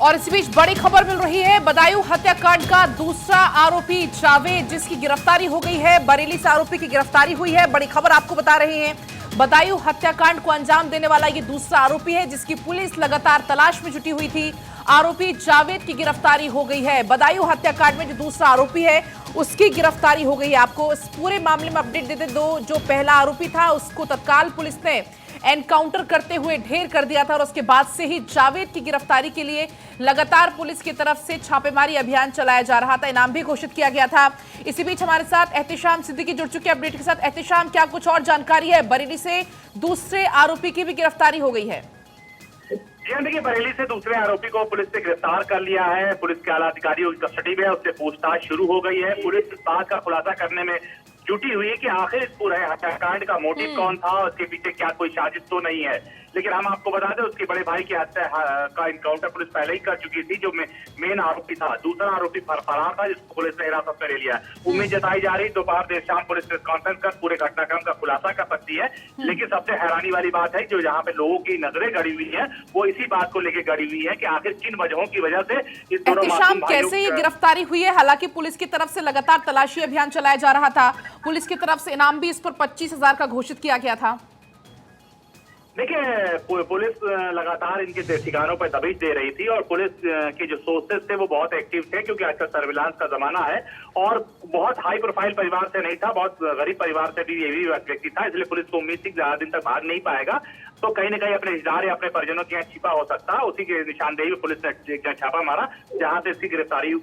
और इसी बीच बड़ी खबर मिल रही है। बदायूं हत्याकांड का दूसरा आरोपी जावेद, जिसकी गिरफ्तारी हो गई है। बरेली से आरोपी की गिरफ्तारी हुई है। बड़ी खबर आपको बता रहे हैं। बदायूं हत्याकांड को अंजाम देने वाला ये दूसरा आरोपी है, जिसकी पुलिस लगातार तलाश में जुटी हुई थी। आरोपी जावेद की गिरफ्तारी हो गई है। बदायूं हत्याकांड में जो दूसरा आरोपी है उसकी गिरफ्तारी हो गई है। आपको इस पूरे मामले में अपडेट देते दो। जो पहला आरोपी था उसको तत्काल पुलिस ने एनकाउंटर करते हुए ढेर कर दिया था और उसके बाद से ही जावेद की गिरफ्तारी के लिए लगातार पुलिस की तरफ से छापेमारी अभियान चलाया जा रहा था। इनाम भी घोषित किया गया था। इसी बीच हमारे साथ एहतेशाम सिद्दीकी जुड़ चुके हैं अपडेट के साथ। एहतेशाम, क्या कुछ और जानकारी है? बरेली से दूसरे आरोपी की भी गिरफ्तारी हो गई है। देखिए, बरेली से दूसरे आरोपी को पुलिस ने गिरफ्तार कर लिया है। पुलिस के आला अधिकारी उसकी कस्टडी में है, उससे पूछताछ शुरू हो गई है। पुलिस इस बात का खुलासा करने में जुटी हुई है कि आखिर इस पूरे हत्याकांड का मोटिव कौन था, उसके पीछे क्या कोई साजिश तो नहीं है। लेकिन हम आपको बता दें, उसके बड़े भाई की हत्या का इनकाउंटर पुलिस पहले ही कर चुकी थी। जो मेन आरोपी था, दूसरा आरोपी फरार था, जिसको पुलिस ने हिरासत में ले लिया। उम्मीद जताई जा रही दोपहर देर शाम पुलिस प्रेस कॉन्फ्रेंस कर पूरे घटनाक्रम का खुलासा कर सकती है। लेकिन सबसे हैरानी वाली बात है, जो यहाँ पे लोगों की नजरें गड़ी हुई है, वो इसी बात को लेकर गड़ी हुई है कि आखिर किन वजहों की वजह से इस दोनों मासूम भाइयों कैसे ये गिरफ्तारी हुई है? हालांकि पुलिस की तरफ से लगातार तलाशी अभियान चलाया जा रहा था। पुलिस की तरफ से इनाम भी इस पर 25,000 का घोषित किया गया था। देखिए, पुलिस लगातार इनके ठिकानों पर दबिश दे रही थी और पुलिस के जो सोर्सेस थे वो बहुत एक्टिव थे, क्योंकि आजकल सर्विलांस का जमाना है और बहुत हाई प्रोफाइल परिवार से नहीं था, बहुत गरीब परिवार से भी ये भी व्यक्ति था। इसलिए पुलिस को उम्मीद थी ज्यादा दिन तक भाग नहीं पाएगा, तो कहीं न कहीं अपने रिश्तेदार या अपने परिजनों के यहाँ छिपा हो सकता। उसी के निशानदेही में पुलिस ने एक छापा मारा, जहां से इसकी गिरफ्तारी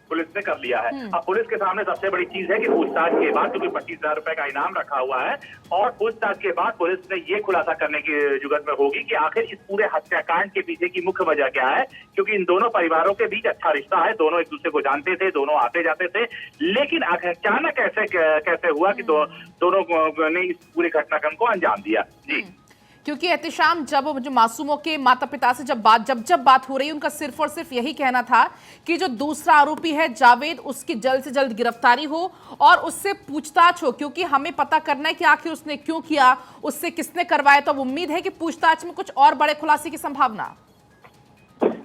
पुलिस ने कर लिया है। अब पुलिस के सामने सबसे बड़ी चीज है कि पूछताछ के बाद, क्योंकि 25,000 रुपए का इनाम रखा हुआ है, और पूछताछ के बाद पुलिस ने ये खुलासा करने की जुगत में होगी कि आखिर इस पूरे हत्याकांड के पीछे की मुख्य वजह क्या है। क्योंकि इन दोनों परिवारों के बीच अच्छा रिश्ता है, दोनों एक दूसरे को जानते थे, दोनों आते जाते थे। लेकिन अचानक कैसे हुआ कि दोनों ने इस पूरे घटनाक्रम को अंजाम दिया। जी, क्योंकि एहतेशाम, जब जो मासूमों के माता पिता से जब बात हो रही है, उनका सिर्फ और सिर्फ यही कहना था कि जो दूसरा आरोपी है जावेद, उसकी जल्द से जल्द गिरफ्तारी हो और उससे पूछताछ हो, क्योंकि हमें पता करना है कि आखिर उसने क्यों किया, उससे किसने करवाया। तो अब उम्मीद है कि पूछताछ में कुछ और बड़े खुलासे की संभावना।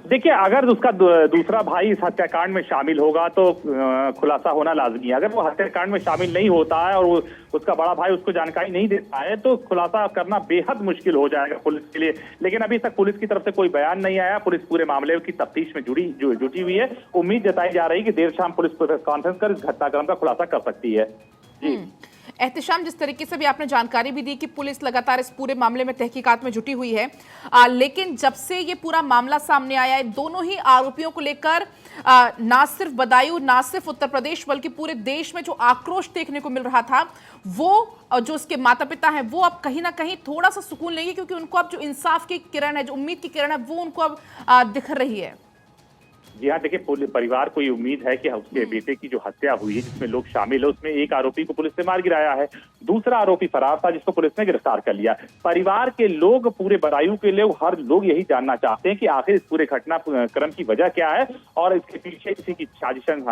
देखिए, अगर उसका दूसरा भाई इस हत्याकांड में शामिल होगा तो खुलासा होना लाजमी है। अगर वो हत्याकांड में शामिल नहीं होता है और उसका बड़ा भाई उसको जानकारी नहीं देता है, तो खुलासा करना बेहद मुश्किल हो जाएगा पुलिस के लिए। लेकिन अभी तक पुलिस की तरफ से कोई बयान नहीं आया। पुलिस पूरे मामले की तफ्तीश में जुटी हुई है। उम्मीद जताई जा रही है कि देर शाम पुलिस प्रेस कॉन्फ्रेंस कर इस घटनाक्रम का खुलासा कर सकती है। जी एहतेशाम, जिस तरीके से भी आपने जानकारी भी दी कि पुलिस लगातार इस पूरे मामले में तहकीकात में जुटी हुई है, लेकिन जब से ये पूरा मामला सामने आया है, दोनों ही आरोपियों को लेकर ना सिर्फ बदायूं, ना सिर्फ उत्तर प्रदेश, बल्कि पूरे देश में जो आक्रोश देखने को मिल रहा था, वो जो उसके माता पिता हैं वो अब कहीं ना कहीं थोड़ा सा सुकून लेंगे, क्योंकि उनको अब जो इंसाफ की किरण है, जो उम्मीद की किरण है, वो उनको अब दिख रही है। जी हाँ, देखिए, परिवार को ये उम्मीद है कि उसके बेटे की जो हत्या हुई है, जिसमें लोग शामिल है, उसमें एक आरोपी को पुलिस ने मार गिराया है, दूसरा आरोपी फरार था, जिसको पुलिस ने गिरफ्तार कर लिया। परिवार के लोग, पूरे बदायूं के लोग, हर लोग यही जानना चाहते हैं कि आखिर इस पूरे घटनाक्रम की वजह क्या है और इसके पीछे किसी की साजिशन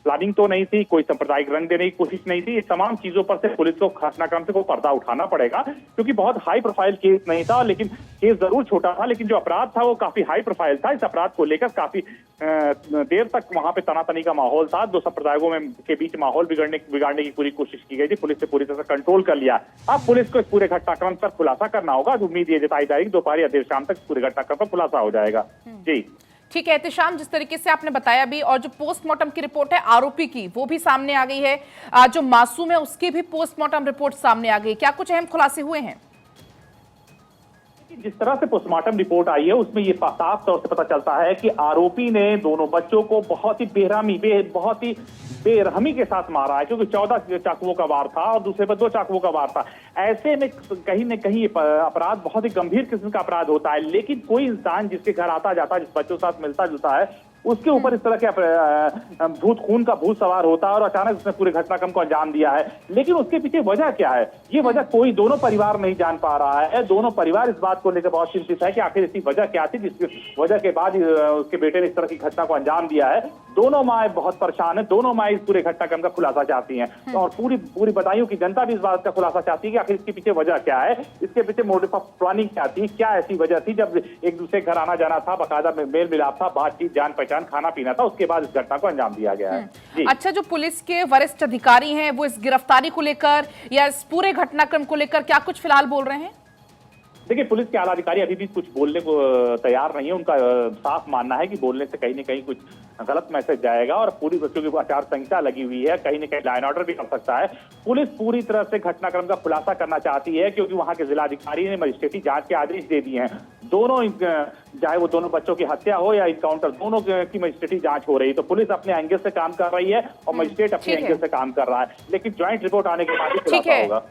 प्लानिंग तो नहीं थी, कोई सांप्रदायिक रंग देने की कोशिश नहीं थी। ये तमाम चीजों पर से पुलिस को घटनाक्रम से पर्दा उठाना पड़ेगा, क्योंकि बहुत हाई प्रोफाइल केस नहीं था, लेकिन केस जरूर छोटा था, लेकिन जो अपराध था वो काफी हाई प्रोफाइल था। इस अपराध को लेकर काफी देर तक वहां पे तनातनी का माहौल था। दो संप्रदायों में के बीच माहौल बिगाड़ने की पूरी कोशिश की गई थी। पुलिस ने पूरी तरह से कंट्रोल कर लिया। अब पुलिस को इस पूरे घटनाक्रम पर खुलासा करना होगा। उम्मीद ये जताई जाएगी दोपहर या देर शाम तक पूरे घटनाक्रम पर खुलासा हो जाएगा। जी ठीक है एहतेशाम, जिस तरीके से आपने बताया भी, और जो पोस्टमार्टम की रिपोर्ट है आरोपी की, वो भी सामने आ गई है। जो मासूम है उसकी भी पोस्टमार्टम रिपोर्ट सामने आ गई। क्या कुछ अहम खुलासे हुए हैं? जिस तरह से पोस्टमार्टम रिपोर्ट आई है, उसमें ये साफ तौर से पता चलता है कि आरोपी ने दोनों बच्चों को बहुत ही बहुत ही बेरहमी के साथ मारा है, क्योंकि 14 चाकुओं का वार था और दूसरे पर 2 चाकुओं का वार था। ऐसे में कहीं न कहीं ये अपराध बहुत ही गंभीर किस्म का अपराध होता है। लेकिन कोई इंसान जिसके घर आता जाता, जिस बच्चों के साथ मिलता जुलता है, उसके ऊपर इस तरह के भूत खून का भूत सवार होता है और अचानक उसने पूरे घटनाक्रम को अंजाम दिया है। लेकिन उसके पीछे वजह क्या है, ये वजह कोई दोनों परिवार नहीं जान पा रहा है। दोनों परिवार इस बात को लेकर बहुत चिंतित है कि आखिर इसकी वजह क्या थी, जिसकी वजह के बाद उसके बेटे ने इस तरह की घटना को अंजाम दिया है। दोनों माएँ बहुत परेशान है, दोनों माएँ इस पूरे घटनाक्रम का खुलासा चाहती हैं और पूरी बदायूं की जनता भी इस बात का खुलासा चाहती है कि आखिर इसके पीछे वजह क्या है, इसके पीछे मोटिव ऑफ प्लानिंग क्या थी, क्या ऐसी वजह थी जब एक दूसरे घर आना जाना था, बाकायदा मेल मिलाप था, बातचीत, जान पहचान, खाना पीना था, उसके बाद इस घटना को अंजाम दिया गया है। जी। अच्छा, जो पुलिस के वरिष्ठ अधिकारी हैं वो इस गिरफ्तारी को लेकर या इस पूरे घटनाक्रम को लेकर क्या कुछ फिलहाल बोल रहे हैं? देखिए, पुलिस के आला अधिकारी अभी भी कुछ बोलने को तैयार नहीं है। उनका साफ मानना है कि बोलने से कहीं न कहीं कुछ गलत मैसेज जाएगा और पूरी बच्चों की आचार संहिता लगी हुई है, कहीं न कहीं लाइन ऑर्डर भी कर सकता है। पुलिस पूरी तरह से घटनाक्रम का खुलासा करना चाहती है क्योंकि वहां के जिलाधिकारी ने मजिस्ट्रेटी जांच के आदेश दे दिए हैं। दोनों, चाहे वो दोनों बच्चों की हत्या हो या इनकाउंटर, दोनों की मजिस्ट्रेटी जांच हो रही है। तो पुलिस अपने एंगल से काम कर रही है और मजिस्ट्रेट अपने एंगल से काम कर रहा है, लेकिन ज्वाइंट रिपोर्ट आने के बाद ही खुलासा होगा।